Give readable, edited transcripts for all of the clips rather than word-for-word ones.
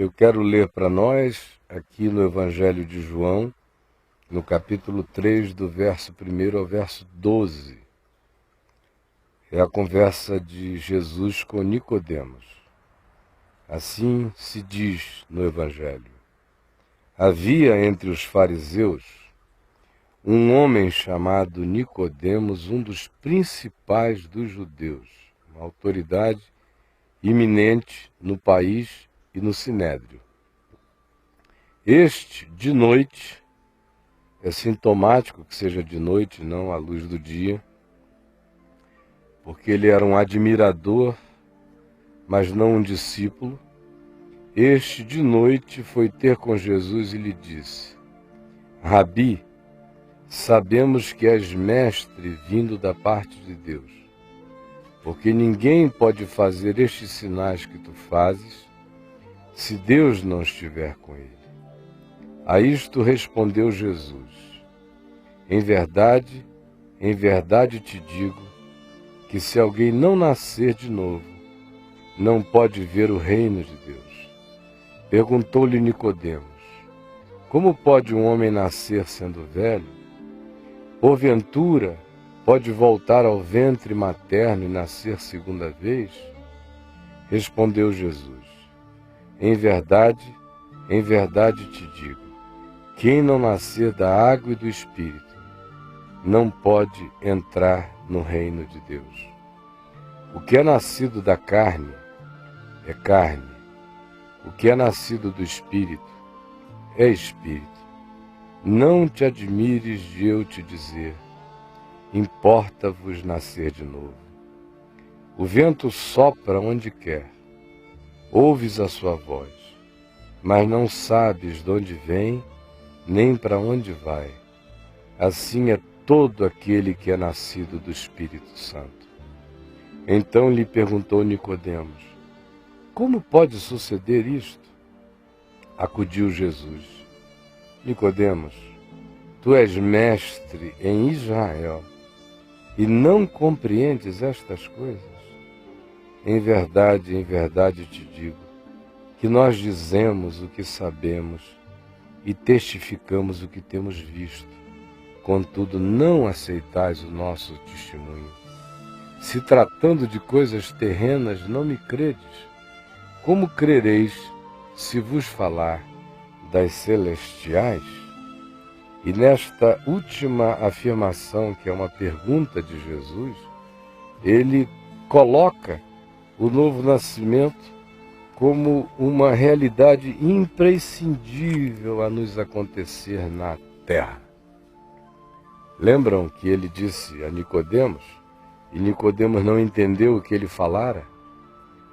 Eu quero ler para nós, aqui no Evangelho de João, no capítulo 3, do verso 1 ao verso 12. É a conversa de Jesus com Nicodemos. Assim se diz no Evangelho. Havia entre os fariseus um homem chamado Nicodemos, um dos principais dos judeus, uma autoridade iminente no país e no sinédrio. Este, de noite, é sintomático que seja de noite, não à luz do dia, porque ele era um admirador, mas não um discípulo. Este, de noite, foi ter com Jesus e lhe disse: Rabi, sabemos que és mestre vindo da parte de Deus, porque ninguém pode fazer estes sinais que tu fazes, se Deus não estiver com ele. A isto respondeu Jesus: em verdade te digo, que se alguém não nascer de novo, não pode ver o reino de Deus. Perguntou-lhe Nicodemos: como pode um homem nascer sendo velho? Porventura, pode voltar ao ventre materno e nascer segunda vez? Respondeu Jesus: em verdade te digo, quem não nascer da água e do Espírito, não pode entrar no reino de Deus. O que é nascido da carne é carne, o que é nascido do Espírito é Espírito. Não te admires de eu te dizer, importa-vos nascer de novo. O vento sopra onde quer, ouves a sua voz, mas não sabes de onde vem, nem para onde vai. Assim é todo aquele que é nascido do Espírito Santo. Então lhe perguntou Nicodemos: como pode suceder isto? Acudiu Jesus: Nicodemos, tu és mestre em Israel e não compreendes estas coisas? Em verdade te digo, que nós dizemos o que sabemos e testificamos o que temos visto, contudo não aceitais o nosso testemunho. Se tratando de coisas terrenas não me credes, como crereis se vos falar das celestiais? E nesta última afirmação, que é uma pergunta de Jesus, ele coloca o novo nascimento como uma realidade imprescindível a nos acontecer na terra. Lembram que ele disse a Nicodemos, e Nicodemos não entendeu o que ele falara?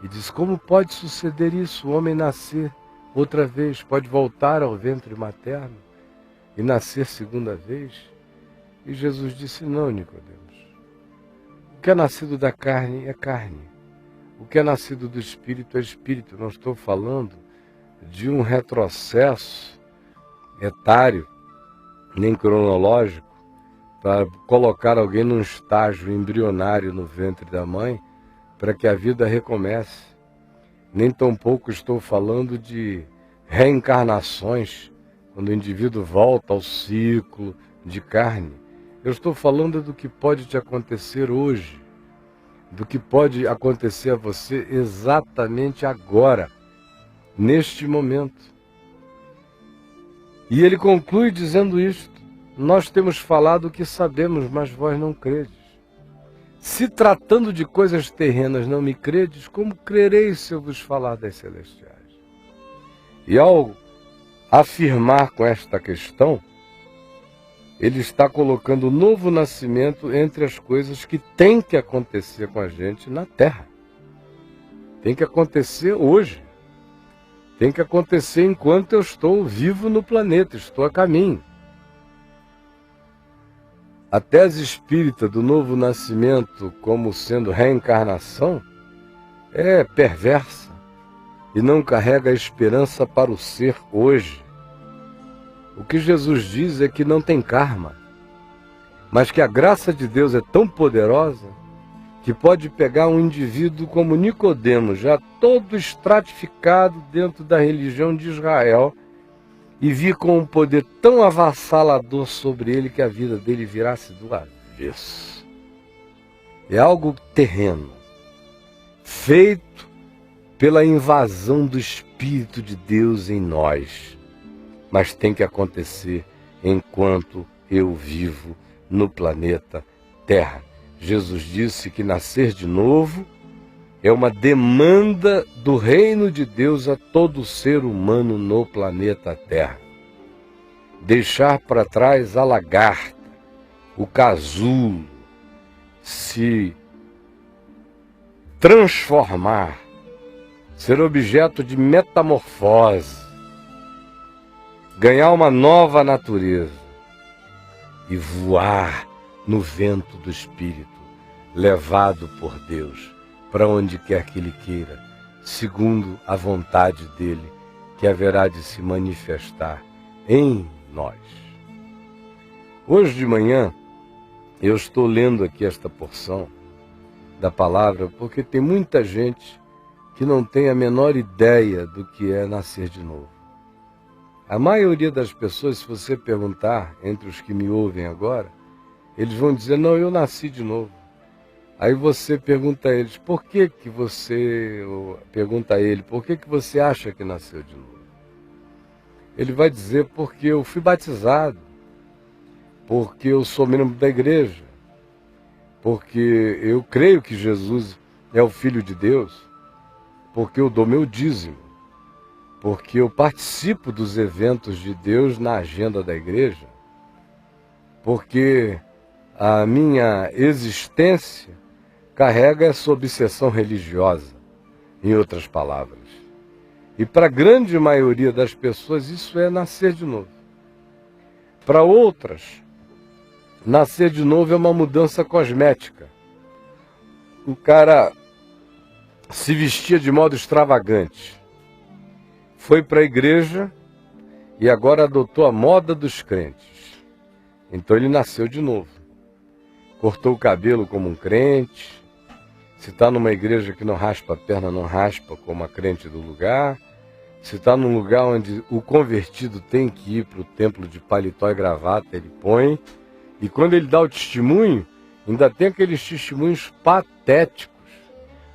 E diz: como pode suceder isso, o homem nascer outra vez? Pode voltar ao ventre materno e nascer segunda vez? E Jesus disse: não, Nicodemos. O que é nascido da carne é carne. O que é nascido do Espírito é Espírito. Não estou falando de um retrocesso etário, nem cronológico, para colocar alguém num estágio embrionário no ventre da mãe, para que a vida recomece. Nem tampouco estou falando de reencarnações, quando o indivíduo volta ao ciclo de carne. Eu estou falando do que pode te acontecer hoje, do que pode acontecer a você exatamente agora, neste momento. E ele conclui dizendo isto: nós temos falado o que sabemos, mas vós não credes. Se tratando de coisas terrenas não me credes, como crereis se eu vos falar das celestiais? E ao afirmar com esta questão, ele está colocando o novo nascimento entre as coisas que tem que acontecer com a gente na terra. Tem que acontecer hoje. Tem que acontecer enquanto eu estou vivo no planeta, estou a caminho. A tese espírita do novo nascimento como sendo reencarnação é perversa e não carrega a esperança para o ser hoje. O que Jesus diz é que não tem karma, mas que a graça de Deus é tão poderosa que pode pegar um indivíduo como Nicodemo, já todo estratificado dentro da religião de Israel, e vir com um poder tão avassalador sobre ele que a vida dele virasse do avesso. É algo terreno, feito pela invasão do Espírito de Deus em nós, mas tem que acontecer enquanto eu vivo no planeta Terra. Jesus disse que nascer de novo é uma demanda do reino de Deus a todo ser humano no planeta Terra. Deixar para trás a lagarta, o casulo, se transformar, ser objeto de metamorfose, ganhar uma nova natureza e voar no vento do Espírito, levado por Deus para onde quer que Ele queira, segundo a vontade dEle, que haverá de se manifestar em nós. Hoje de manhã, eu estou lendo aqui esta porção da palavra, porque tem muita gente que não tem a menor ideia do que é nascer de novo. A maioria das pessoas, se você perguntar entre os que me ouvem agora, eles vão dizer, não, eu nasci de novo. Aí você pergunta a eles, por que você acha que nasceu de novo? Ele vai dizer, porque eu fui batizado, porque eu sou membro da igreja, porque eu creio que Jesus é o Filho de Deus, porque eu dou meu dízimo, porque eu participo dos eventos de Deus na agenda da igreja, porque a minha existência carrega essa obsessão religiosa, em outras palavras. E para a grande maioria das pessoas isso é nascer de novo. Para outras, nascer de novo é uma mudança cosmética. O cara se vestia de modo extravagante, foi para a igreja e agora adotou a moda dos crentes. Então ele nasceu de novo. Cortou o cabelo como um crente. Se está numa igreja que não raspa a perna, não raspa como a crente do lugar. Se está num lugar onde o convertido tem que ir para o templo de paletó e gravata, ele põe. E quando ele dá o testemunho, ainda tem aqueles testemunhos patéticos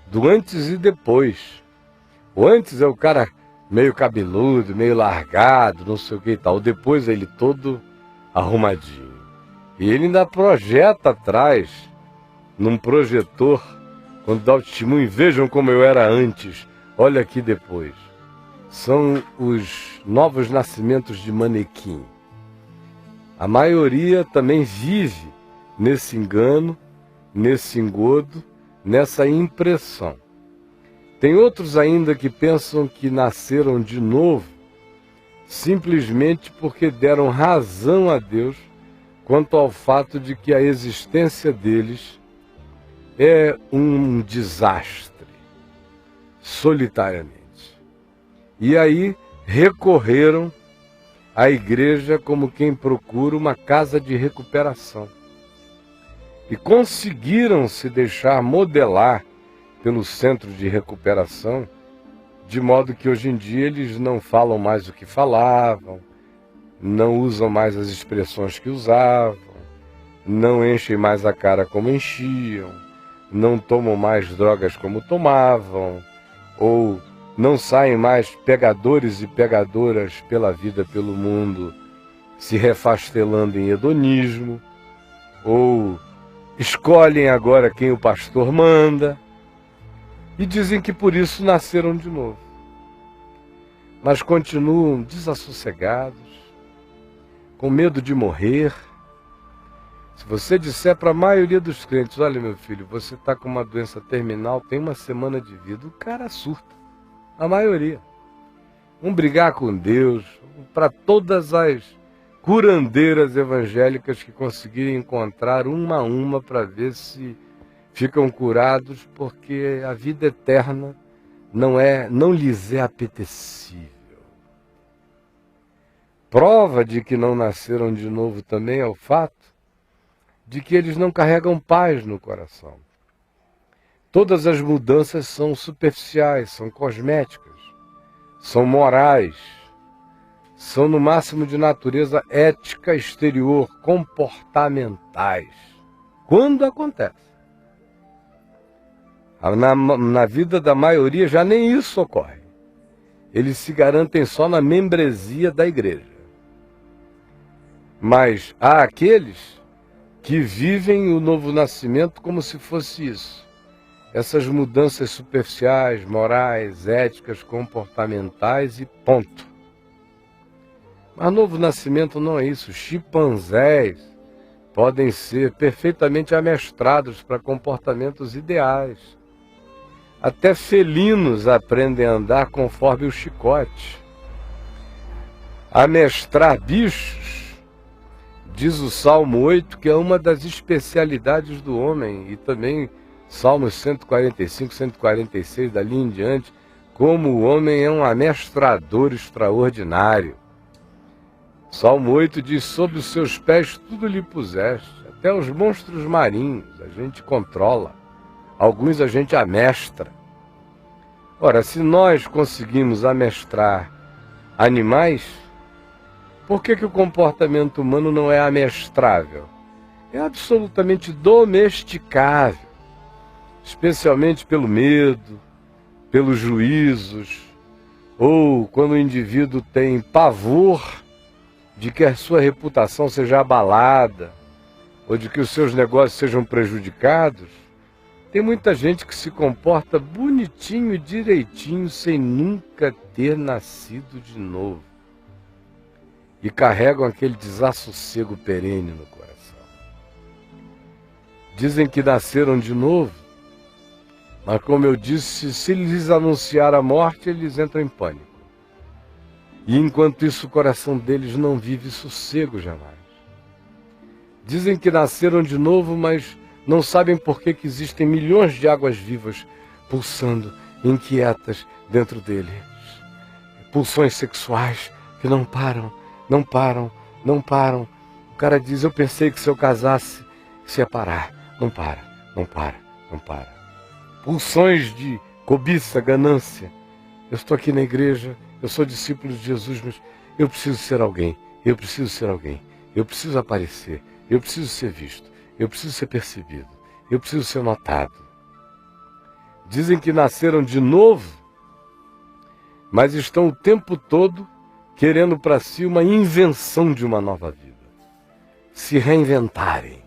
do antes e depois. O antes é o cara meio cabeludo, meio largado, não sei o que e tal. O depois é ele todo arrumadinho. E ele ainda projeta atrás, num projetor, quando dá o testemunho, vejam como eu era antes, olha aqui depois. São os novos nascimentos de manequim. A maioria também vive nesse engano, nesse engodo, nessa impressão. Tem outros ainda que pensam que nasceram de novo, simplesmente porque deram razão a Deus quanto ao fato de que a existência deles é um desastre, solitariamente. E aí recorreram à igreja como quem procura uma casa de recuperação. E conseguiram se deixar modelar pelo centro de recuperação, de modo que hoje em dia eles não falam mais o que falavam, não usam mais as expressões que usavam, não enchem mais a cara como enchiam, não tomam mais drogas como tomavam, ou não saem mais pegadores e pegadoras pela vida, pelo mundo, se refastelando em hedonismo, ou escolhem agora quem o pastor manda, e dizem que por isso nasceram de novo. Mas continuam desassossegados, com medo de morrer. Se você disser para a maioria dos crentes, olha meu filho, você está com uma doença terminal, tem uma semana de vida, o cara surta. A maioria. Vão brigar com Deus, para todas as curandeiras evangélicas que conseguirem encontrar uma a uma para ver se ficam curados, porque a vida eterna não lhes é apetecível. Prova de que não nasceram de novo também é o fato de que eles não carregam paz no coração. Todas as mudanças são superficiais, são cosméticas, são morais, são no máximo de natureza ética exterior, comportamentais. Quando acontece. Na vida da maioria já nem isso ocorre. Eles se garantem só na membresia da igreja. Mas há aqueles que vivem o novo nascimento como se fosse isso. Essas mudanças superficiais, morais, éticas, comportamentais e ponto. Mas novo nascimento não é isso. Chimpanzés podem ser perfeitamente amestrados para comportamentos ideais. Até felinos aprendem a andar conforme o chicote. Amestrar bichos, diz o Salmo 8, que é uma das especialidades do homem, e também Salmos 145, 146, dali em diante, como o homem é um amestrador extraordinário. Salmo 8 diz, sob os seus pés tudo lhe puseste, até os monstros marinhos a gente controla. Alguns a gente amestra. Ora, se nós conseguimos amestrar animais, por que o comportamento humano não é amestrável? É absolutamente domesticável, especialmente pelo medo, pelos juízos, ou quando o indivíduo tem pavor de que a sua reputação seja abalada, ou de que os seus negócios sejam prejudicados. Tem muita gente que se comporta bonitinho e direitinho sem nunca ter nascido de novo. E carregam aquele desassossego perene no coração. Dizem que nasceram de novo, mas como eu disse, se lhes anunciar a morte, eles entram em pânico. E enquanto isso o coração deles não vive sossego jamais. Dizem que nasceram de novo, mas não sabem por que existem milhões de águas vivas pulsando, inquietas dentro deles. Pulsões sexuais que não param, não param, não param. O cara diz, eu pensei que se eu casasse, isso ia parar. Não para, não para, não para. Pulsões de cobiça, ganância. Eu estou aqui na igreja, eu sou discípulo de Jesus, mas eu preciso ser alguém, eu preciso ser alguém, eu preciso aparecer, eu preciso ser visto. Eu preciso ser percebido, eu preciso ser notado. Dizem que nasceram de novo, mas estão o tempo todo querendo para si uma invenção de uma nova vida. Se reinventarem.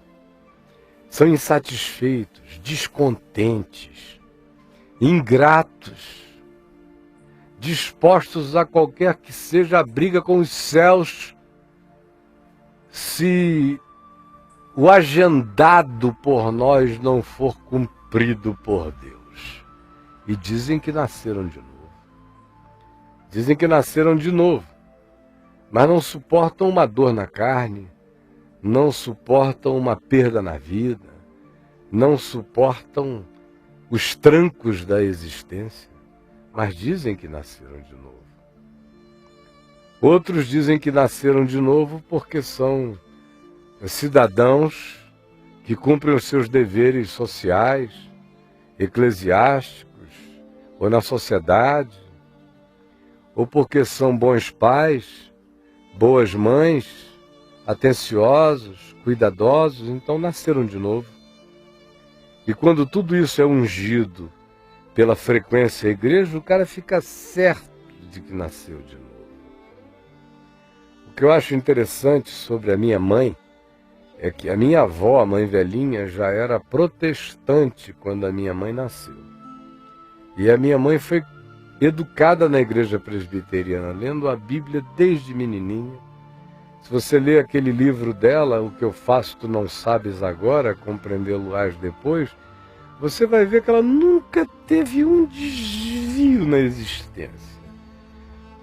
São insatisfeitos, descontentes, ingratos, dispostos a qualquer que seja a briga com os céus, se o agendado por nós não for cumprido por Deus. E dizem que nasceram de novo. Dizem que nasceram de novo, mas não suportam uma dor na carne, não suportam uma perda na vida, não suportam os trancos da existência, mas dizem que nasceram de novo. Outros dizem que nasceram de novo porque são cidadãos que cumprem os seus deveres sociais, eclesiásticos, ou na sociedade, ou porque são bons pais, boas mães, atenciosos, cuidadosos, então nasceram de novo. E quando tudo isso é ungido pela frequência à igreja, o cara fica certo de que nasceu de novo. O que eu acho interessante sobre a minha mãe é que a minha avó, a mãe velhinha, já era protestante quando a minha mãe nasceu. E a minha mãe foi educada na igreja presbiteriana, lendo a Bíblia desde menininha. Se você ler aquele livro dela, O que eu faço tu não sabes agora, compreendê-lo-ás depois, você vai ver que ela nunca teve um desvio na existência.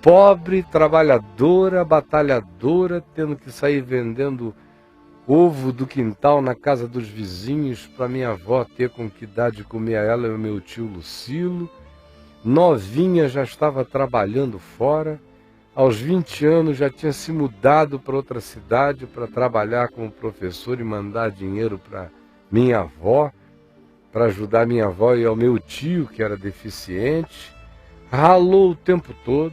Pobre, trabalhadora, batalhadora, tendo que sair vendendo ovo do quintal na casa dos vizinhos para minha avó ter com que dar de comer a ela e o meu tio Lucilo. Novinha já estava trabalhando fora. Aos 20 anos já tinha se mudado para outra cidade para trabalhar como professor e mandar dinheiro para minha avó, para ajudar minha avó e ao meu tio, que era deficiente. Ralou o tempo todo.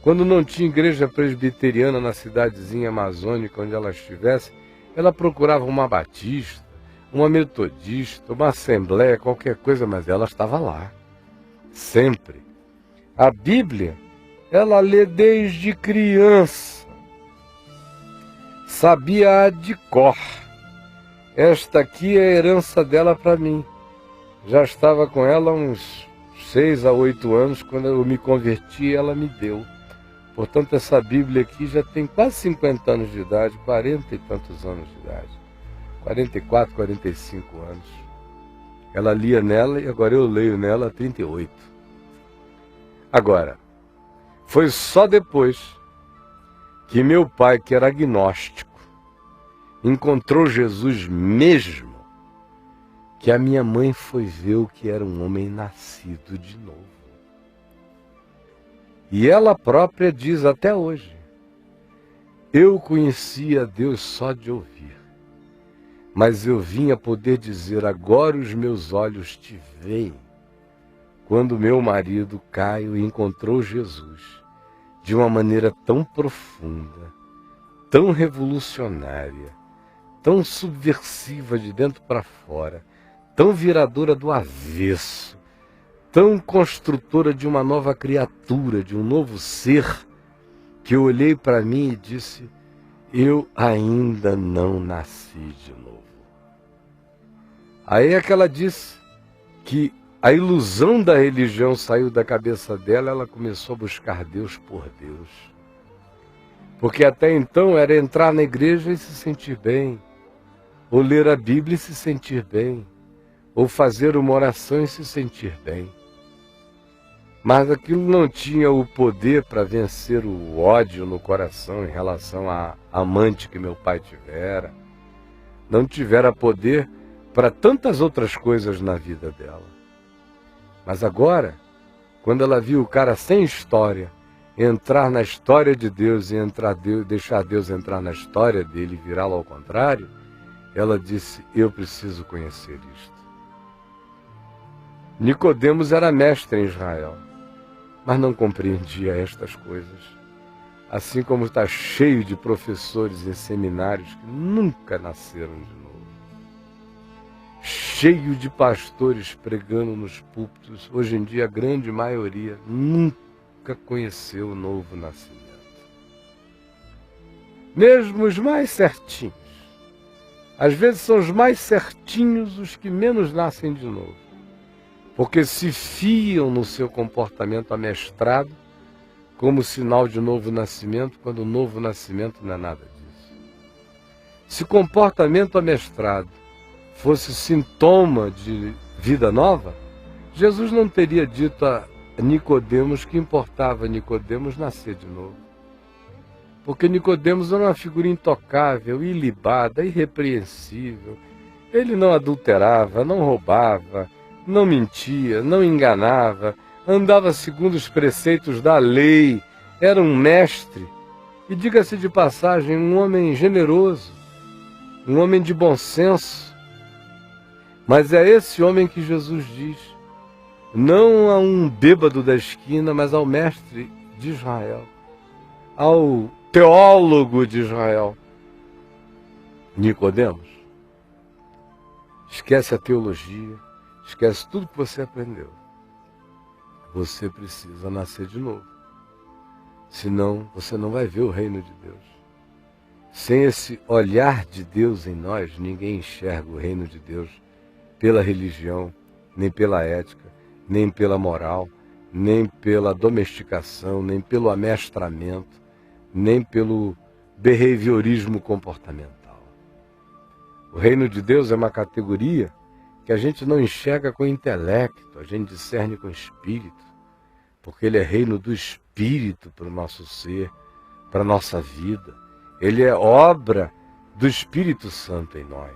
Quando não tinha igreja presbiteriana na cidadezinha amazônica onde ela estivesse, ela procurava uma batista, uma metodista, uma assembleia, qualquer coisa, mas ela estava lá. Sempre. A Bíblia, ela lê desde criança. Sabia-a de cor. Esta aqui é a herança dela para mim. Já estava com ela há uns 6 a 8 anos, quando eu me converti, ela me deu. Portanto, essa Bíblia aqui já tem quase 50 anos de idade, 40 e tantos anos de idade. 44, 45 anos. Ela lia nela e agora eu leio nela há 38. Agora, foi só depois que meu pai, que era agnóstico, encontrou Jesus mesmo, que a minha mãe foi ver o que era um homem nascido de novo. E ela própria diz até hoje, eu conhecia Deus só de ouvir, mas eu vim a poder dizer, agora os meus olhos te veem, quando meu marido Caio encontrou Jesus de uma maneira tão profunda, tão revolucionária, tão subversiva de dentro para fora, tão viradora do avesso, tão construtora de uma nova criatura, de um novo ser, que eu olhei para mim e disse, eu ainda não nasci de novo. Aí é que ela disse que a ilusão da religião saiu da cabeça dela, ela começou a buscar Deus por Deus. Porque até então era entrar na igreja e se sentir bem, ou ler a Bíblia e se sentir bem, ou fazer uma oração e se sentir bem. Mas aquilo não tinha o poder para vencer o ódio no coração em relação à amante que meu pai tivera. Não tivera poder para tantas outras coisas na vida dela. Mas agora, quando ela viu o cara sem história entrar na história de Deus e deixar Deus entrar na história dele e virá-lo ao contrário, ela disse, eu preciso conhecer isto. Nicodemos era mestre em Israel, mas não compreendia estas coisas. Assim como está cheio de professores em seminários que nunca nasceram de novo. Cheio de pastores pregando nos púlpitos, hoje em dia a grande maioria nunca conheceu o novo nascimento. Mesmo os mais certinhos. Às vezes são os mais certinhos os que menos nascem de novo. Porque se fiam no seu comportamento amestrado como sinal de novo nascimento, quando o novo nascimento não é nada disso. Se comportamento amestrado fosse sintoma de vida nova, Jesus não teria dito a Nicodemos que importava a Nicodemos nascer de novo. Porque Nicodemos era uma figura intocável, ilibada, irrepreensível. Ele não adulterava, não roubava, não mentia, não enganava, andava segundo os preceitos da lei, era um mestre. E diga-se de passagem, um homem generoso, um homem de bom senso. Mas é esse homem que Jesus diz, não a um bêbado da esquina, mas ao mestre de Israel, ao teólogo de Israel. Nicodemos, esquece a teologia, esquece tudo que você aprendeu. Você precisa nascer de novo. Senão, você não vai ver o reino de Deus. Sem esse olhar de Deus em nós, ninguém enxerga o reino de Deus pela religião, nem pela ética, nem pela moral, nem pela domesticação, nem pelo amestramento, nem pelo behaviorismo comportamental. O reino de Deus é uma categoria que a gente não enxerga com intelecto, a gente discerne com espírito, porque ele é reino do espírito para o nosso ser, para a nossa vida. Ele é obra do Espírito Santo em nós.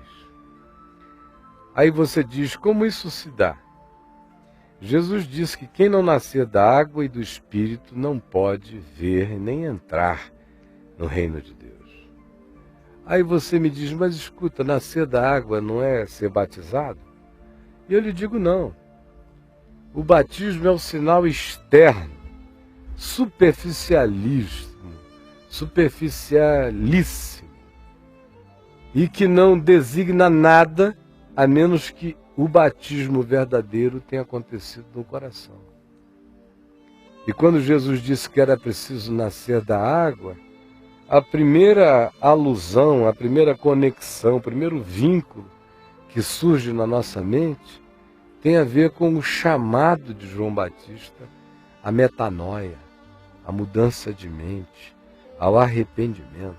Aí você diz, como isso se dá? Jesus disse que quem não nascer da água e do Espírito não pode ver nem entrar no reino de Deus. Aí você me diz, mas escuta, nascer da água não é ser batizado? E eu lhe digo não. O batismo é um sinal externo, superficialíssimo, e que não designa nada a menos que o batismo verdadeiro tenha acontecido no coração. E quando Jesus disse que era preciso nascer da água, a primeira alusão, a primeira conexão, o primeiro vínculo que surge na nossa mente tem a ver com o chamado de João Batista à metanoia, à mudança de mente, ao arrependimento.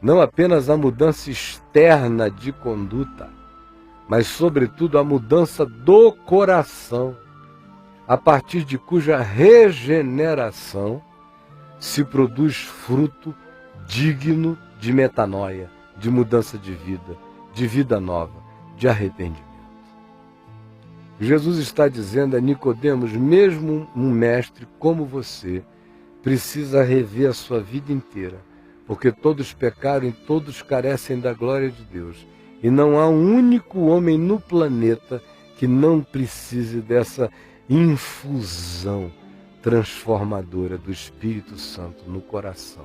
Não apenas a mudança externa de conduta, mas, sobretudo, a mudança do coração, a partir de cuja regeneração se produz fruto digno de metanoia, de mudança de vida nova, de arrependimento. Jesus está dizendo a Nicodemos, mesmo um mestre como você, precisa rever a sua vida inteira, porque todos pecaram e todos carecem da glória de Deus. E não há um único homem no planeta que não precise dessa infusão transformadora do Espírito Santo no coração.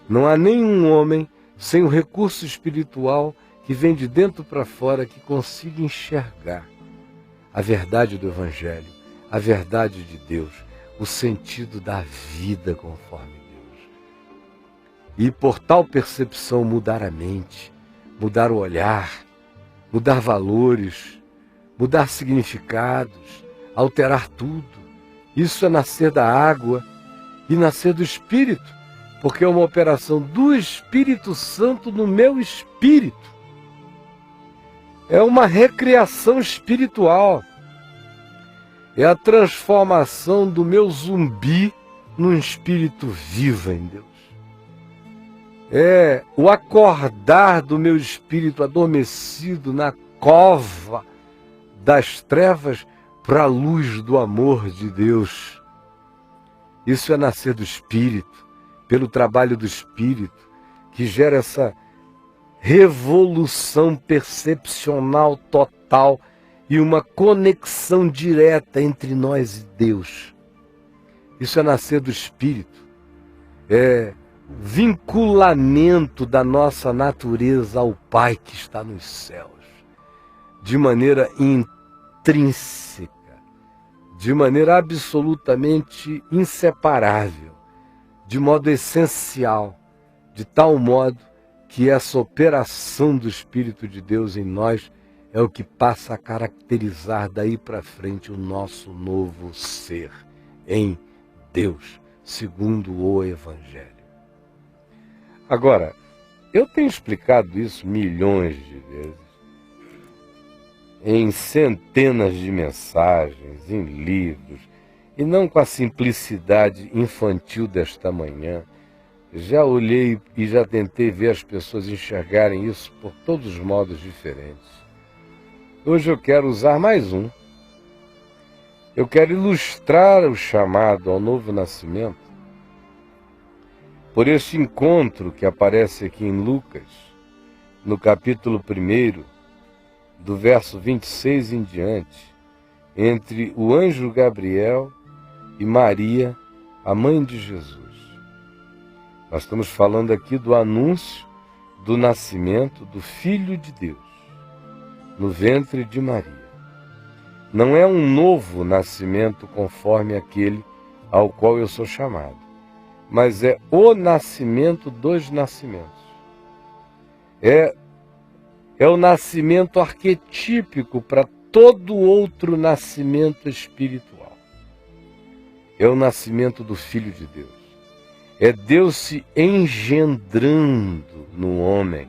Não há nenhum homem sem o recurso espiritual que vem de dentro para fora que consiga enxergar a verdade do Evangelho, a verdade de Deus, o sentido da vida conforme Deus. E por tal percepção mudar a mente, mudar o olhar, mudar valores, mudar significados, alterar tudo. Isso é nascer da água e nascer do Espírito, porque é uma operação do Espírito Santo no meu espírito. É uma recriação espiritual. É a transformação do meu zumbi num espírito vivo em Deus. É o acordar do meu espírito adormecido na cova das trevas para a luz do amor de Deus. Isso é nascer do Espírito, pelo trabalho do Espírito, que gera essa revolução percepcional total e uma conexão direta entre nós e Deus. Isso é nascer do Espírito, é vinculamento da nossa natureza ao Pai que está nos céus, de maneira intrínseca, de maneira absolutamente inseparável, de modo essencial, de tal modo que essa operação do Espírito de Deus em nós é o que passa a caracterizar daí para frente o nosso novo ser em Deus, segundo o Evangelho. Agora, eu tenho explicado isso milhões de vezes, em centenas de mensagens, em livros, e não com a simplicidade infantil desta manhã. Já olhei e já tentei ver as pessoas enxergarem isso por todos os modos diferentes. Hoje eu quero usar mais um. Eu quero ilustrar o chamado ao novo nascimento por este encontro que aparece aqui em Lucas, no capítulo 1, do verso 26 em diante, entre o anjo Gabriel e Maria, a mãe de Jesus. Nós estamos falando aqui do anúncio do nascimento do Filho de Deus, no ventre de Maria. Não é um novo nascimento conforme aquele ao qual eu sou chamado, mas é o nascimento dos nascimentos. É o nascimento arquetípico para todo outro nascimento espiritual. É o nascimento do Filho de Deus. É Deus se engendrando no homem.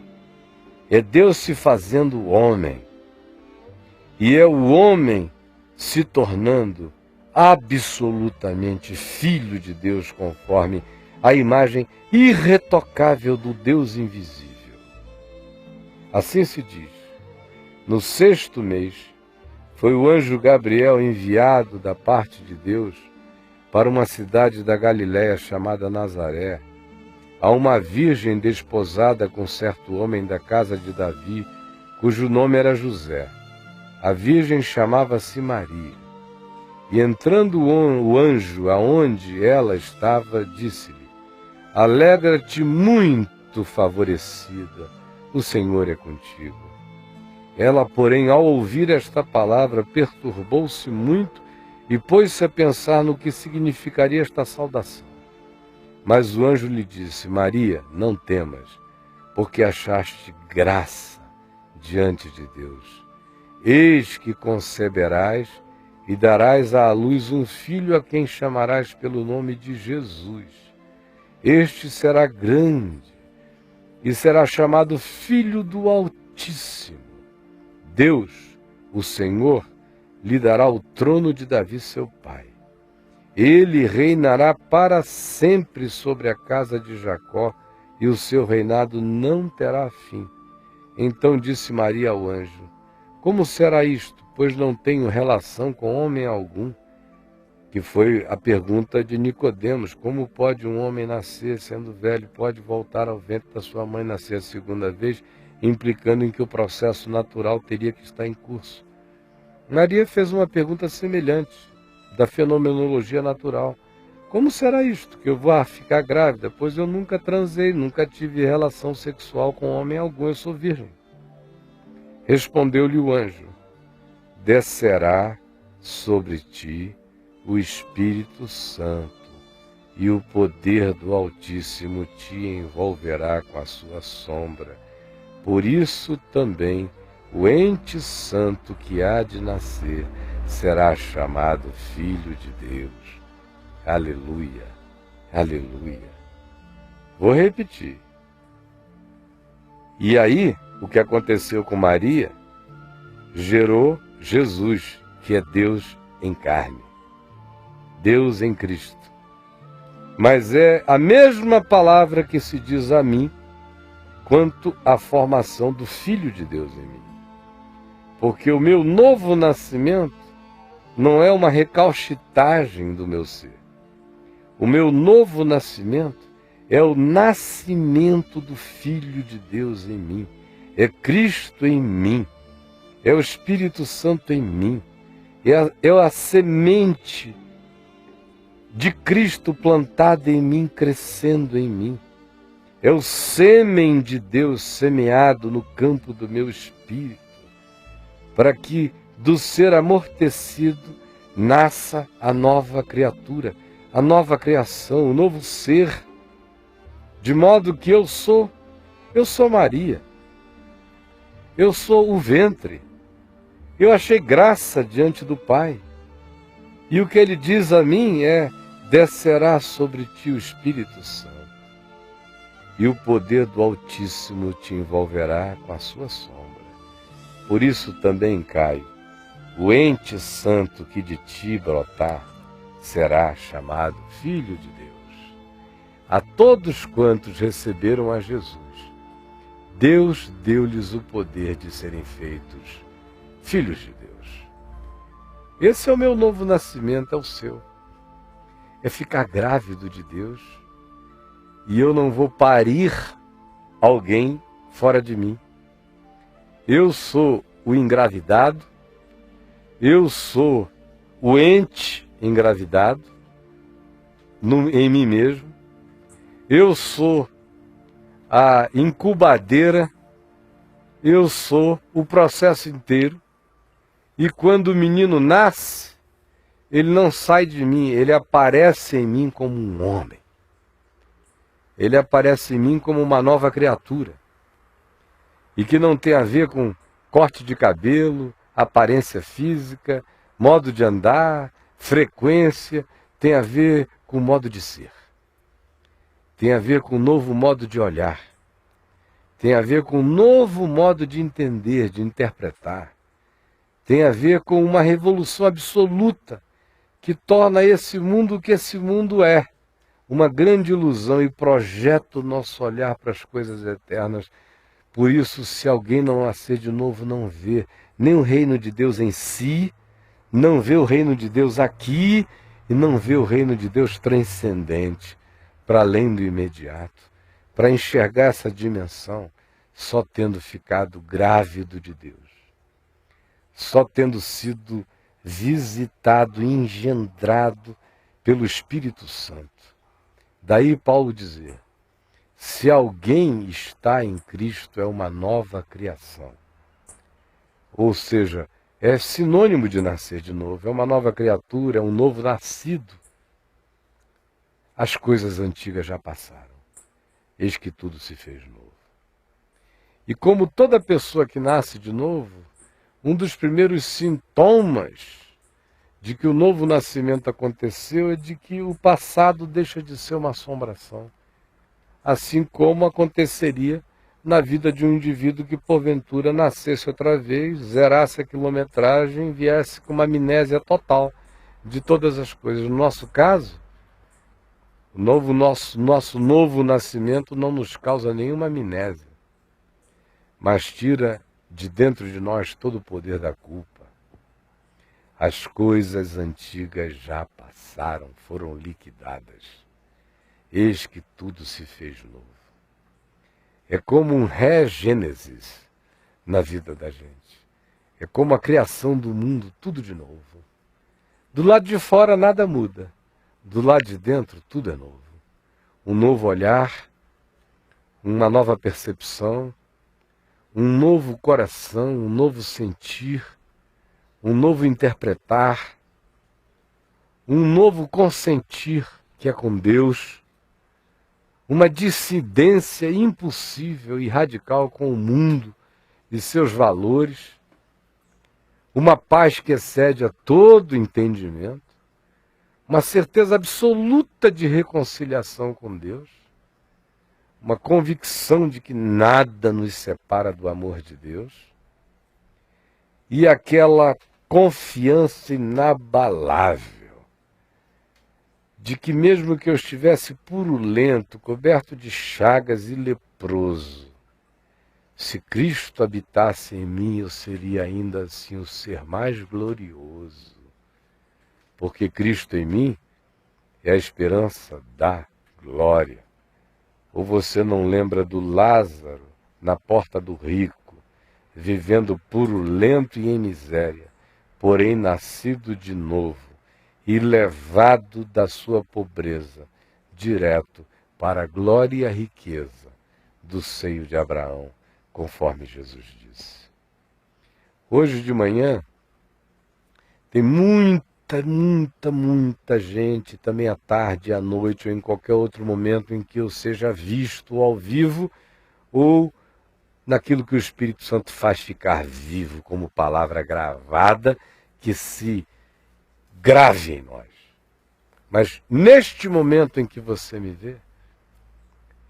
É Deus se fazendo homem. E é o homem se tornando absolutamente filho de Deus, conforme a imagem irretocável do Deus invisível. Assim se diz, no 6º mês, foi o anjo Gabriel enviado da parte de Deus para uma cidade da Galiléia chamada Nazaré, a uma virgem desposada com certo homem da casa de Davi, cujo nome era José. A virgem chamava-se Maria. E entrando o anjo aonde ela estava, disse-lhe: Alegra-te muito, favorecida, o Senhor é contigo. Ela, porém, ao ouvir esta palavra, perturbou-se muito e pôs-se a pensar no que significaria esta saudação. Mas o anjo lhe disse: Maria, não temas, porque achaste graça diante de Deus. Eis que conceberás e darás à luz um filho a quem chamarás pelo nome de Jesus. Este será grande e será chamado Filho do Altíssimo. Deus, o Senhor, lhe dará o trono de Davi, seu pai. Ele reinará para sempre sobre a casa de Jacó, e o seu reinado não terá fim. Então disse Maria ao anjo: Como será isto, pois não tenho relação com homem algum? Que foi a pergunta de Nicodemos: como pode um homem nascer sendo velho, pode voltar ao ventre da sua mãe nascer a segunda vez, implicando em que o processo natural teria que estar em curso. Maria fez uma pergunta semelhante, da fenomenologia natural. Como será isto, que eu vou ficar grávida, pois eu nunca transei, nunca tive relação sexual com homem algum, eu sou virgem. Respondeu-lhe o anjo: Descerá sobre ti o Espírito Santo, e o poder do Altíssimo te envolverá com a sua sombra. Por isso também o ente santo que há de nascer será chamado Filho de Deus. Aleluia, aleluia. Vou repetir. E aí, o que aconteceu com Maria gerou Jesus, que é Deus em carne. Deus em Cristo. Mas é a mesma palavra que se diz a mim quanto à formação do Filho de Deus em mim. Porque o meu novo nascimento não é uma recalchitagem do meu ser. O meu novo nascimento é o nascimento do Filho de Deus em mim. É Cristo em mim. É o Espírito Santo em mim. É a semente de Cristo plantada em mim, crescendo em mim. É o sêmen de Deus semeado no campo do meu espírito, para que do ser amortecido nasça a nova criatura, a nova criação, o novo ser, de modo que eu sou Maria, eu sou o ventre, eu achei graça diante do Pai, e o que Ele diz a mim é: descerá sobre ti o Espírito Santo, e o poder do Altíssimo te envolverá com a sua sombra. Por isso também, Caio, o ente santo que de ti brotar será chamado Filho de Deus. A todos quantos receberam a Jesus, Deus deu-lhes o poder de serem feitos filhos de Deus. Esse é o meu novo nascimento, é o seu. É ficar grávido de Deus, e eu não vou parir alguém fora de mim. Eu sou o engravidado, eu sou o ente engravidado em mim mesmo, eu sou a incubadeira, eu sou o processo inteiro, e quando o menino nasce, ele não sai de mim, ele aparece em mim como um homem. Ele aparece em mim como uma nova criatura. E que não tem a ver com corte de cabelo, aparência física, modo de andar, frequência. Tem a ver com o modo de ser. Tem a ver com um novo modo de olhar. Tem a ver com um novo modo de entender, de interpretar. Tem a ver com uma revolução absoluta que torna esse mundo o que esse mundo é. Uma grande ilusão, e projeta o nosso olhar para as coisas eternas. Por isso, se alguém não nascer de novo, não vê nem o reino de Deus em si, não vê o reino de Deus aqui, e não vê o reino de Deus transcendente, para além do imediato, para enxergar essa dimensão, só tendo ficado grávido de Deus. só tendo sido visitado, engendrado pelo Espírito Santo. Daí Paulo dizer, se alguém está em Cristo, é uma nova criação. Ou seja, é sinônimo de nascer de novo, é uma nova criatura, é um novo nascido. As coisas antigas já passaram, eis que tudo se fez novo. E como toda pessoa que nasce de novo, um dos primeiros sintomas de que o novo nascimento aconteceu é de que o passado deixa de ser uma assombração. Assim como aconteceria na vida de um indivíduo que porventura nascesse outra vez, zerasse a quilometragem, viesse com uma amnésia total de todas as coisas. No nosso caso, nosso novo nascimento não nos causa nenhuma amnésia, mas tira de dentro de nós todo o poder da culpa. As coisas antigas já passaram, foram liquidadas. Eis que tudo se fez novo. É como um regênesis na vida da gente. É como a criação do mundo, tudo de novo. Do lado de fora nada muda. Do lado de dentro tudo é novo. Um novo olhar, uma nova percepção, um novo coração, um novo sentir, um novo interpretar, um novo consentir que é com Deus, uma dissidência impossível e radical com o mundo e seus valores, uma paz que excede a todo entendimento, uma certeza absoluta de reconciliação com Deus, uma convicção de que nada nos separa do amor de Deus, e aquela confiança inabalável de que mesmo que eu estivesse purulento, coberto de chagas e leproso, se Cristo habitasse em mim, eu seria ainda assim o ser mais glorioso, porque Cristo em mim é a esperança da glória. Ou você não lembra do Lázaro na porta do rico, vivendo purulento e em miséria, porém nascido de novo e levado da sua pobreza direto para a glória e a riqueza do seio de Abraão, conforme Jesus disse. Hoje de manhã tem muita gente, também à tarde, à noite, ou em qualquer outro momento em que eu seja visto ao vivo, ou naquilo que o Espírito Santo faz ficar vivo como palavra gravada, que se grave em nós. Mas neste momento em que você me vê,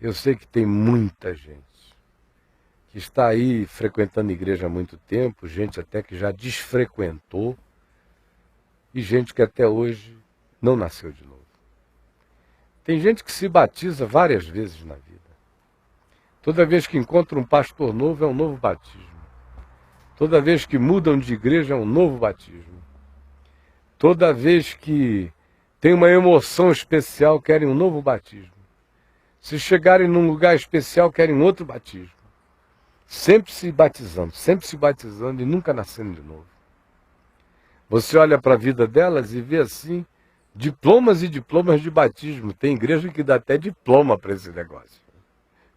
eu sei que tem muita gente que está aí frequentando a igreja há muito tempo, gente até que já desfrequentou, e gente que até hoje não nasceu de novo. Tem gente que se batiza várias vezes na vida. Toda vez que encontra um pastor novo, é um novo batismo. Toda vez que mudam de igreja, é um novo batismo. Toda vez que tem uma emoção especial, querem um novo batismo. Se chegarem num lugar especial, querem outro batismo. Sempre se batizando e nunca nascendo de novo. Você olha para a vida delas e vê assim, diplomas e diplomas de batismo. Tem igreja que dá até diploma para esse negócio.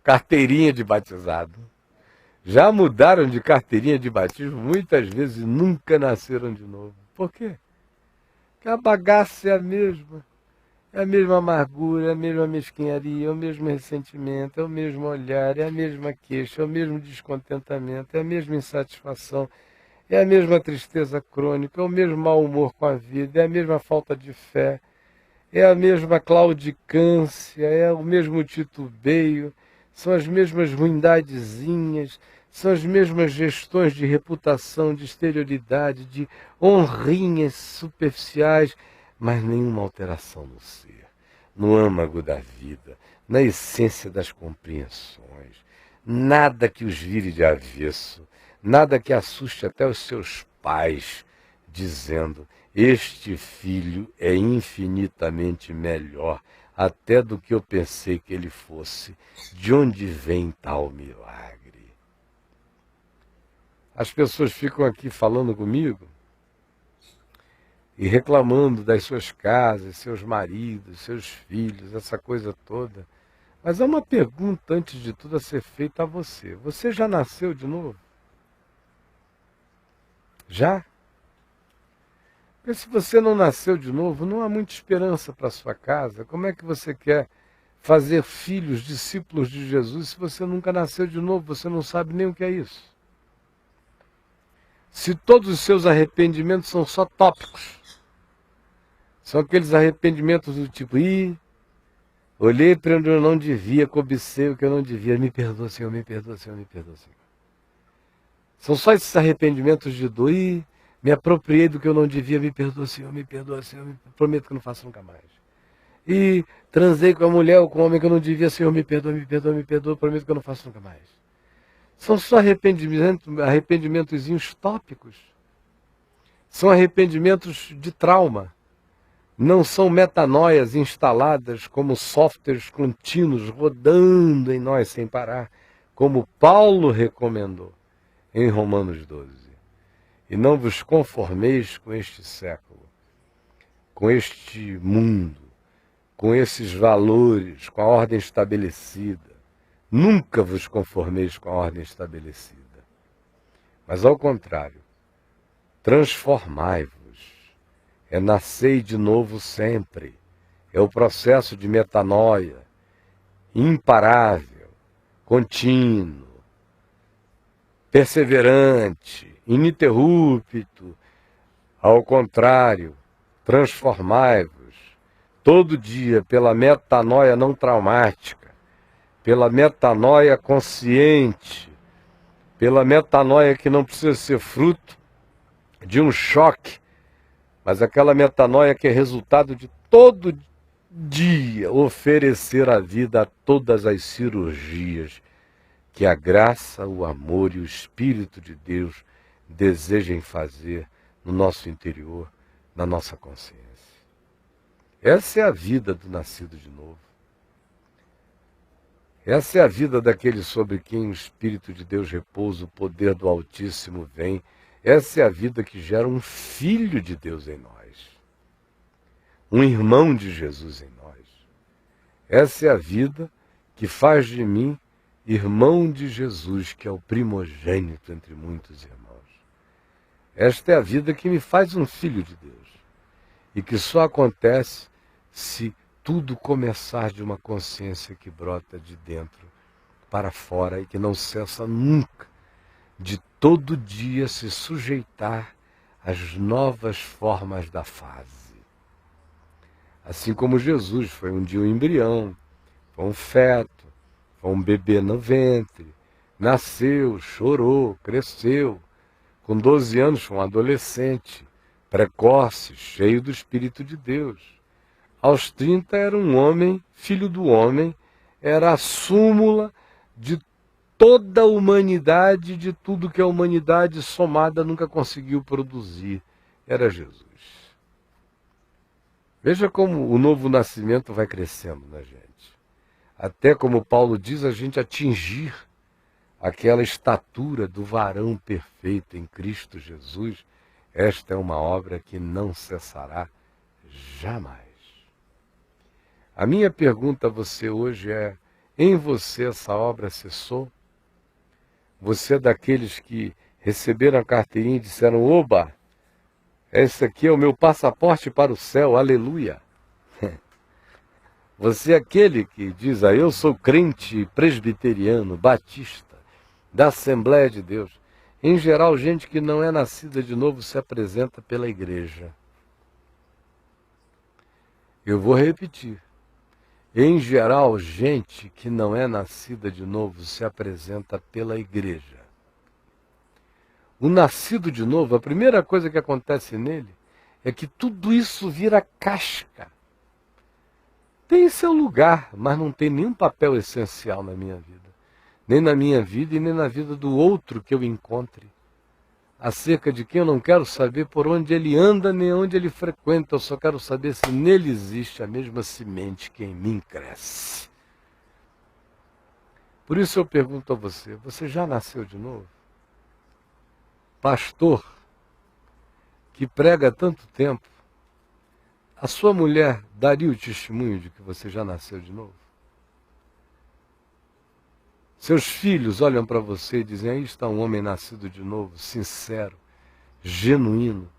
Carteirinha de batizado. Já mudaram de carteirinha de batismo muitas vezes e nunca nasceram de novo. Por quê? Porque a bagaça é a mesma. É a mesma amargura, é a mesma mesquinharia, é o mesmo ressentimento, é o mesmo olhar, é a mesma queixa, é o mesmo descontentamento, é a mesma insatisfação, é a mesma tristeza crônica, é o mesmo mau humor com a vida, é a mesma falta de fé, é a mesma claudicância, é o mesmo titubeio, são as mesmas ruindadezinhas, são as mesmas gestões de reputação, de exterioridade, de honrinhas superficiais, mas nenhuma alteração no ser, no âmago da vida, na essência das compreensões, nada que os vire de avesso, nada que assuste até os seus pais, dizendo, este filho é infinitamente melhor até do que eu pensei que ele fosse. De onde vem tal milagre? as pessoas ficam aqui falando comigo e reclamando das suas casas, seus maridos, seus filhos, essa coisa toda. Mas há uma pergunta, antes de tudo, a ser feita a você. Você já nasceu de novo? Já? Porque se você não nasceu de novo, não há muita esperança para a sua casa. Como é que você quer fazer filhos, discípulos de Jesus, se você nunca nasceu de novo? Você não sabe nem o que é isso. Se todos os seus arrependimentos são só tópicos, são aqueles arrependimentos do tipo, olhei para onde eu não devia, cobicei o que eu não devia, me perdoa, Senhor, me perdoa, Senhor, me perdoa, Senhor. São só esses arrependimentos de dor, me apropriei do que eu não devia, me perdoa, Senhor, me prometo que eu não faço nunca mais. E transei com a mulher ou com o homem que eu não devia, Senhor, me perdoa, prometo que eu não faço nunca mais. São só arrependimentozinhos tópicos. São arrependimentos de trauma. Não são metanoias instaladas como softwares contínuos rodando em nós sem parar, como Paulo recomendou em Romanos 12. E não vos conformeis com este século, com este mundo, com esses valores, com a ordem estabelecida. Nunca vos conformeis com a ordem estabelecida. Mas ao contrário, transformai-vos. É nascer de novo sempre. É o processo de metanoia, imparável, contínuo, perseverante, ininterrupto. Ao contrário, transformai-vos todo dia pela metanoia não traumática, pela metanoia consciente, pela metanoia que não precisa ser fruto de um choque, mas aquela metanoia que é resultado de todo dia oferecer a vida a todas as cirurgias que a graça, o amor e o Espírito de Deus desejem fazer no nosso interior, na nossa consciência. Essa é a vida do nascido de novo. Essa é a vida daquele sobre quem o Espírito de Deus repousa, o poder do Altíssimo vem. Essa é a vida que gera um filho de Deus em nós, um irmão de Jesus em nós. Essa é a vida que faz de mim irmão de Jesus, que é o primogênito entre muitos irmãos. Esta é a vida que me faz um filho de Deus e que só acontece se tudo começar de uma consciência que brota de dentro para fora e que não cessa nunca de todo dia se sujeitar às novas formas da fase. Assim como Jesus foi um dia um embrião, foi um feto, foi um bebê no ventre, nasceu, chorou, cresceu, com 12 anos foi um adolescente, precoce, cheio do Espírito de Deus. Aos 30 era um homem, filho do homem, era a súmula de toda a humanidade, de tudo que a humanidade somada nunca conseguiu produzir. Era Jesus. Veja como o novo nascimento vai crescendo na gente. Até, como Paulo diz, a gente atingir aquela estatura do varão perfeito em Cristo Jesus. Esta é uma obra que não cessará jamais. A minha pergunta a você hoje é: em você essa obra cessou? Você é daqueles que receberam a carteirinha e disseram: oba, esse aqui é o meu passaporte para o céu, aleluia. Você é aquele que diz: eu sou crente presbiteriano, batista, da Assembleia de Deus. Em geral, gente que não é nascida de novo se apresenta pela igreja. Eu vou repetir. Em geral, gente que não é nascida de novo se apresenta pela igreja. O nascido de novo, a primeira coisa que acontece nele é que tudo isso vira casca. Tem seu lugar, mas não tem nenhum papel essencial na minha vida. Nem na minha vida e nem na vida do outro que eu encontre. Acerca de quem eu não quero saber por onde ele anda, nem onde ele frequenta. Eu só quero saber se nele existe a mesma semente que em mim cresce. Por isso eu pergunto a você: você já nasceu de novo? pastor que prega há tanto tempo, a sua mulher daria o testemunho de que você já nasceu de novo? Seus filhos olham para você e dizem, aí está um homem nascido de novo, sincero, genuíno.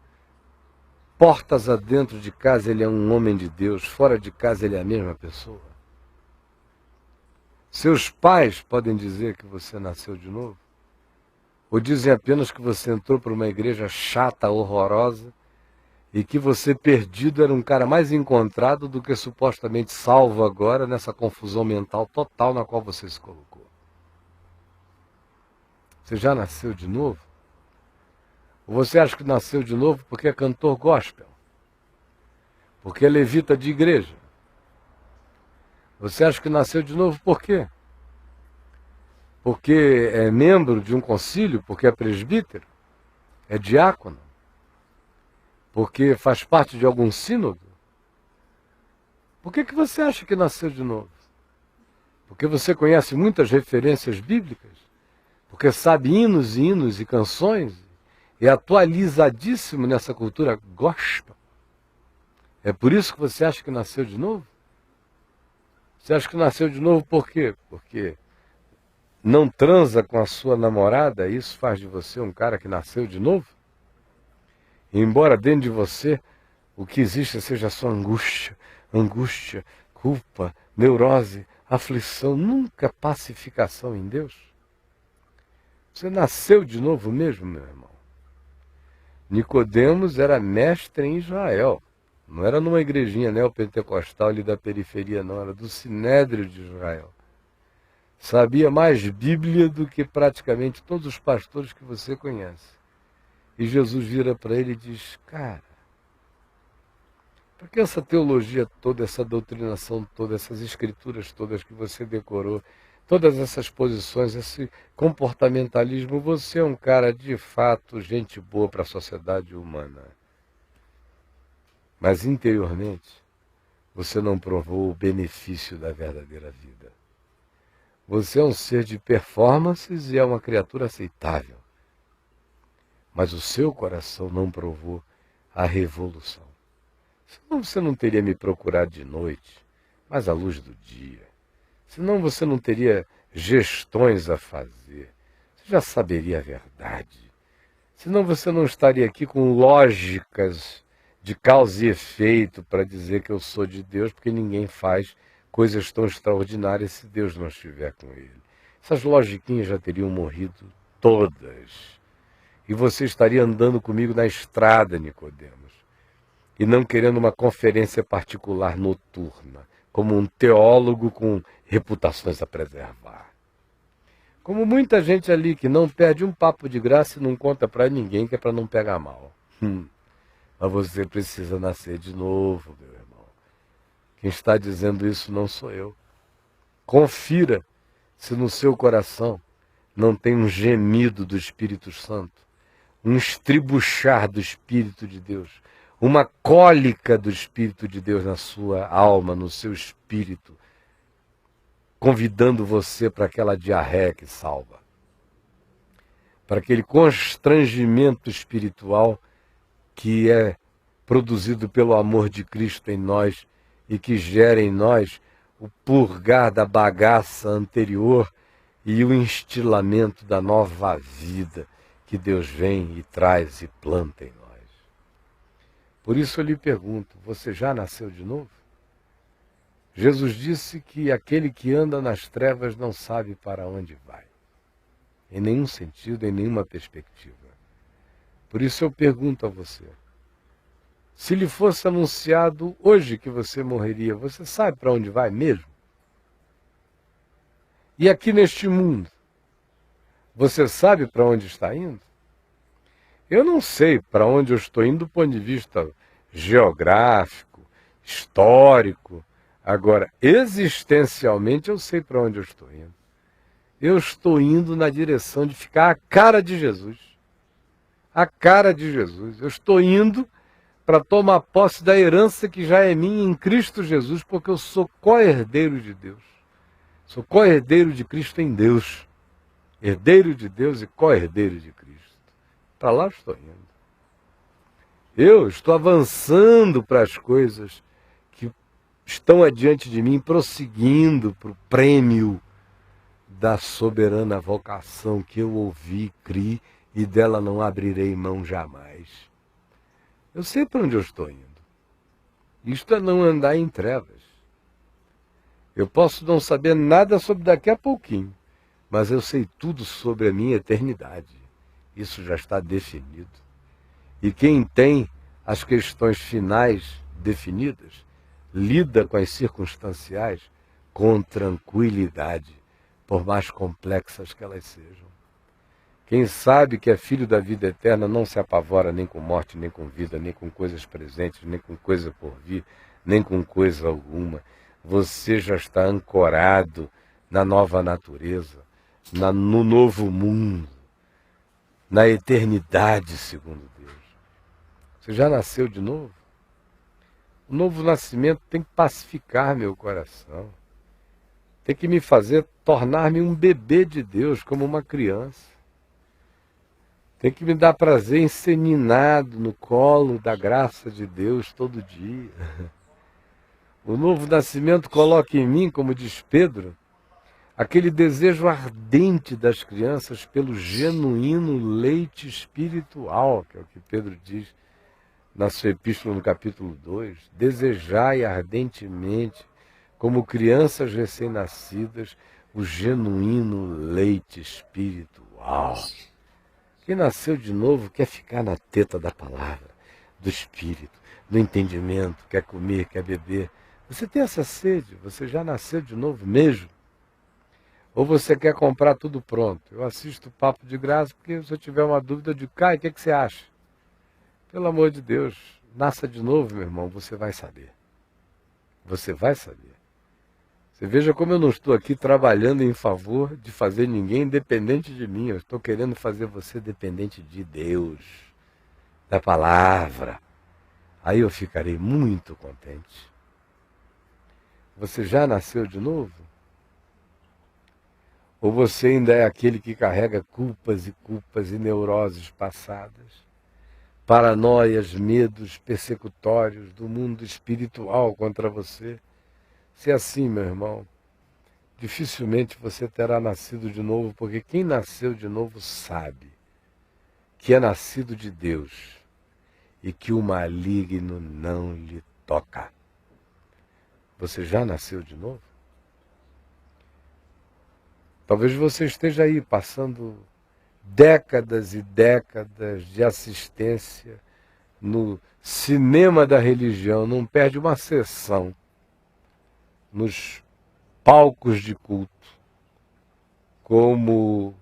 Portas adentro de casa ele é um homem de Deus, fora de casa ele é a mesma pessoa. Seus pais podem dizer que você nasceu de novo? Ou dizem apenas que você entrou para uma igreja chata, horrorosa, e que você perdido era um cara mais encontrado do que supostamente salvo agora nessa confusão mental total na qual você se colocou? Você já nasceu de novo? Ou você acha que nasceu de novo porque é cantor gospel? Porque é levita de igreja? Você acha que nasceu de novo por quê? Porque é membro de um concílio? Porque é presbítero? É diácono? Porque faz parte de algum sínodo? Por que você acha que nasceu de novo? Porque você conhece muitas referências bíblicas? Porque sabe hinos e canções? É atualizadíssimo nessa cultura gospel? É por isso que você acha que nasceu de novo? Você acha que nasceu de novo por quê? Porque não transa com a sua namorada, isso faz de você um cara que nasceu de novo? E embora dentro de você o que existe seja só angústia, culpa, neurose, aflição, nunca pacificação em Deus. Você nasceu de novo mesmo, meu irmão. Nicodemos era mestre em Israel. Não era numa igrejinha neopentecostal ali da periferia, não. Era do Sinédrio de Israel. Sabia mais Bíblia do que praticamente todos os pastores que você conhece. E Jesus vira para ele e diz, cara, por que essa teologia toda, essa doutrinação toda, essas escrituras todas que você decorou, todas essas posições, esse comportamentalismo, você é um cara de fato gente boa para a sociedade humana. Mas interiormente, você não provou o benefício da verdadeira vida. Você é um ser de performances e é uma criatura aceitável. Mas o seu coração não provou a revolução. Senão você não teria me procurado de noite, mas à luz do dia. Senão você não teria gestões a fazer. Você já saberia a verdade. Senão você não estaria aqui com lógicas de causa e efeito para dizer que eu sou de Deus, porque ninguém faz coisas tão extraordinárias se Deus não estiver com ele. Essas logiquinhas já teriam morrido todas. E você estaria andando comigo na estrada, Nicodemos, e não querendo uma conferência particular noturna, como um teólogo com reputações a preservar. Como muita gente ali que não perde um papo de graça e não conta para ninguém, que é para não pegar mal. Mas você precisa nascer de novo, meu irmão. Quem está dizendo isso não sou eu. Confira se no seu coração não tem um gemido do Espírito Santo, um estribuchar do Espírito de Deus, uma cólica do Espírito de Deus na sua alma, no seu espírito, convidando você para aquela diarreia que salva, para aquele constrangimento espiritual que é produzido pelo amor de Cristo em nós e que gera em nós o purgar da bagaça anterior e o instilamento da nova vida que Deus vem e traz e planta em nós. Por isso eu lhe pergunto, você já nasceu de novo? Jesus disse que aquele que anda nas trevas não sabe para onde vai, em nenhum sentido, em nenhuma perspectiva. Por isso eu pergunto a você, se lhe fosse anunciado hoje que você morreria, você sabe para onde vai mesmo? E aqui neste mundo, você sabe para onde está indo? Eu não sei para onde eu estou indo do ponto de vista geográfico, histórico. Agora, existencialmente, eu sei para onde eu estou indo. Eu estou indo na direção de ficar a cara de Jesus. A cara de Jesus. Eu estou indo para tomar posse da herança que já é minha em Cristo Jesus, porque eu sou co-herdeiro de Deus. Sou co-herdeiro de Cristo em Deus. Herdeiro de Deus e co-herdeiro de Cristo. Para lá eu estou indo. Eu estou avançando para as coisas que estão adiante de mim, prosseguindo para o prêmio da soberana vocação que eu ouvi, criei, e dela não abrirei mão jamais. Eu sei para onde eu estou indo. Isto é não andar em trevas. Eu posso não saber nada sobre daqui a pouquinho, mas eu sei tudo sobre a minha eternidade. Isso já está definido. E quem tem as questões finais definidas, lida com as circunstanciais com tranquilidade, por mais complexas que elas sejam. Quem sabe que é filho da vida eterna não se apavora nem com morte, nem com vida, nem com coisas presentes, nem com coisa por vir, nem com coisa alguma. Você já está ancorado na nova natureza, no novo mundo, na eternidade, segundo Deus. Você já nasceu de novo? O novo nascimento tem que pacificar meu coração. Tem que me fazer tornar-me um bebê de Deus, como uma criança. Tem que me dar prazer enseninado no colo da graça de Deus todo dia. O novo nascimento coloca em mim, como diz Pedro, aquele desejo ardente das crianças pelo genuíno leite espiritual, que é o que Pedro diz na sua epístola no capítulo 2. Desejai ardentemente, como crianças recém-nascidas, o genuíno leite espiritual. Quem nasceu de novo quer ficar na teta da palavra, do Espírito, do entendimento, quer comer, quer beber. Você tem essa sede? Você já nasceu de novo mesmo? Ou você quer comprar tudo pronto? Eu assisto o Papo de Graça, porque se eu tiver uma dúvida, eu digo, Caio, o que você acha? Pelo amor de Deus, nasça de novo, meu irmão, você vai saber. Você vai saber. Você veja como eu não estou aqui trabalhando em favor de fazer ninguém dependente de mim. Eu estou querendo fazer você dependente de Deus, da palavra. Aí eu ficarei muito contente. Você já nasceu de novo? Ou você ainda é aquele que carrega culpas e neuroses passadas? Paranoias, medos persecutórios do mundo espiritual contra você? Se é assim, meu irmão, dificilmente você terá nascido de novo, porque quem nasceu de novo sabe que é nascido de Deus e que o maligno não lhe toca. Você já nasceu de novo? Talvez você esteja aí passando décadas e décadas de assistência no cinema da religião, não perde uma sessão nos palcos de culto, como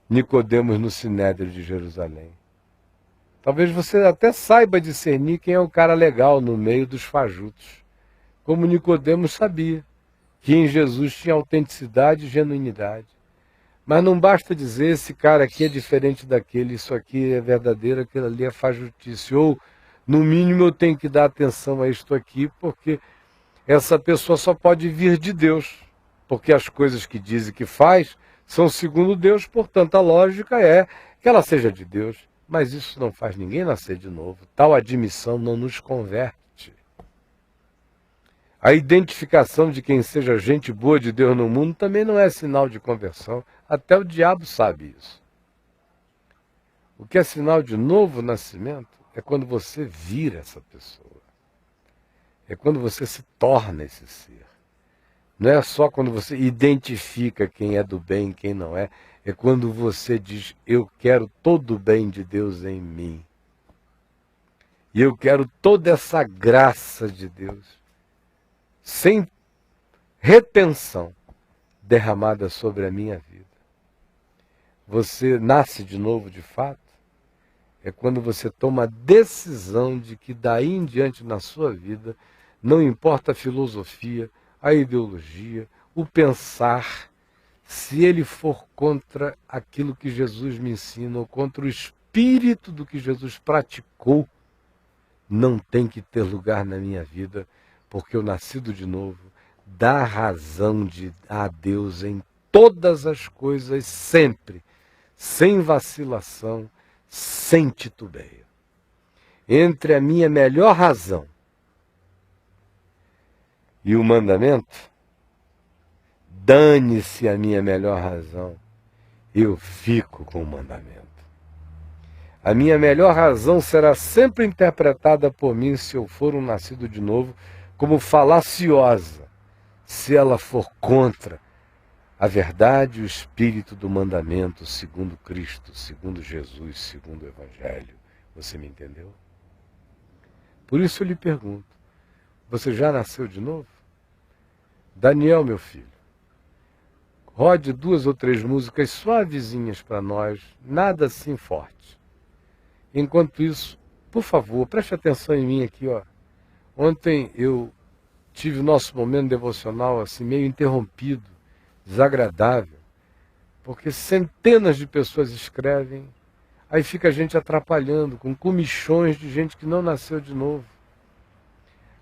Nicodemos no Sinédrio de Jerusalém. Talvez você até saiba discernir quem é o cara legal no meio dos fajutos, como Nicodemos sabia que em Jesus tinha autenticidade e genuinidade. Mas não basta dizer, esse cara aqui é diferente daquele, isso aqui é verdadeiro, aquilo ali é fajutice. Ou, no mínimo, eu tenho que dar atenção a isto aqui, porque essa pessoa só pode vir de Deus. Porque as coisas que diz e que faz são segundo Deus, portanto a lógica é que ela seja de Deus. Mas isso não faz ninguém nascer de novo. Tal admissão não nos converte. A identificação de quem seja gente boa de Deus no mundo também não é sinal de conversão. Até o diabo sabe isso. O que é sinal de novo nascimento é quando você vira essa pessoa. É quando você se torna esse ser. Não é só quando você identifica quem é do bem e quem não é. É quando você diz, eu quero todo o bem de Deus em mim. E eu quero toda essa graça de Deus, sem retenção, derramada sobre a minha vida. Você nasce de novo de fato? É quando você toma a decisão de que daí em diante na sua vida, não importa a filosofia, a ideologia, o pensar, se ele for contra aquilo que Jesus me ensina, ou contra o espírito do que Jesus praticou, não tem que ter lugar na minha vida, porque o nascido de novo dá razão a Deus em todas as coisas, sempre, sem vacilação, sem titubeio. Entre a minha melhor razão e o mandamento, dane-se a minha melhor razão, eu fico com o mandamento. A minha melhor razão será sempre interpretada por mim, se eu for um nascido de novo, como falaciosa, se ela for contra a verdade e o espírito do mandamento, segundo Cristo, segundo Jesus, segundo o Evangelho. Você me entendeu? Por isso eu lhe pergunto, você já nasceu de novo? Daniel, meu filho, rode 2 ou 3 músicas suavezinhas para nós, nada assim forte. Enquanto isso, por favor, preste atenção em mim aqui, ó. Ontem eu tive o nosso momento devocional assim meio interrompido, desagradável, porque centenas de pessoas escrevem, aí fica a gente atrapalhando, com comichões de gente que não nasceu de novo.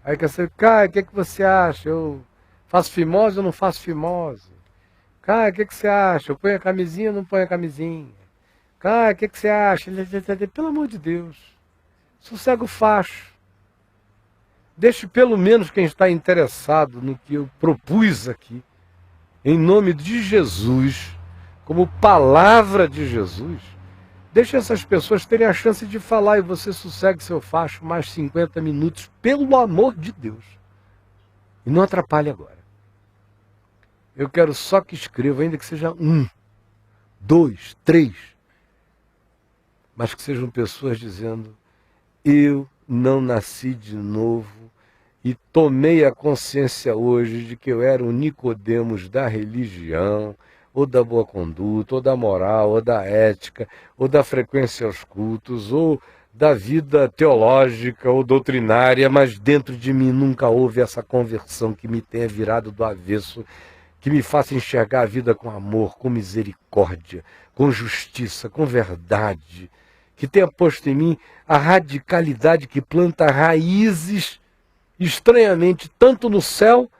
Aí quer saber, cara, o que você acha? Eu faço fimose ou não faço fimose? Cara, o que você acha? Eu ponho a camisinha ou não ponho a camisinha? Cara, o que você acha? Pelo amor de Deus, sossega o facho. Deixe pelo menos quem está interessado no que eu propus aqui, em nome de Jesus, como palavra de Jesus, deixe essas pessoas terem a chance de falar e você sossegue seu facho mais 50 minutos, pelo amor de Deus. E não atrapalhe agora. Eu quero só que escreva, ainda que seja 1, 2, 3, mas que sejam pessoas dizendo, eu não nasci de novo e tomei a consciência hoje de que eu era o Nicodemos da religião, ou da boa conduta, ou da moral, ou da ética, ou da frequência aos cultos, ou da vida teológica ou doutrinária, mas dentro de mim nunca houve essa conversão que me tenha virado do avesso, que me faça enxergar a vida com amor, com misericórdia, com justiça, com verdade, que tenha posto em mim a radicalidade que planta raízes estranhamente tanto no céu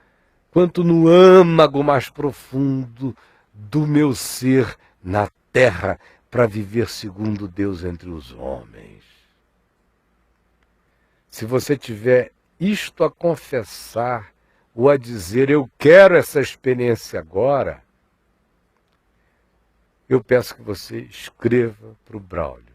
quanto no âmago mais profundo do meu ser na terra, para viver segundo Deus entre os homens. Se você tiver isto a confessar ou a dizer, eu quero essa experiência agora, eu peço que você escreva para o Braulio.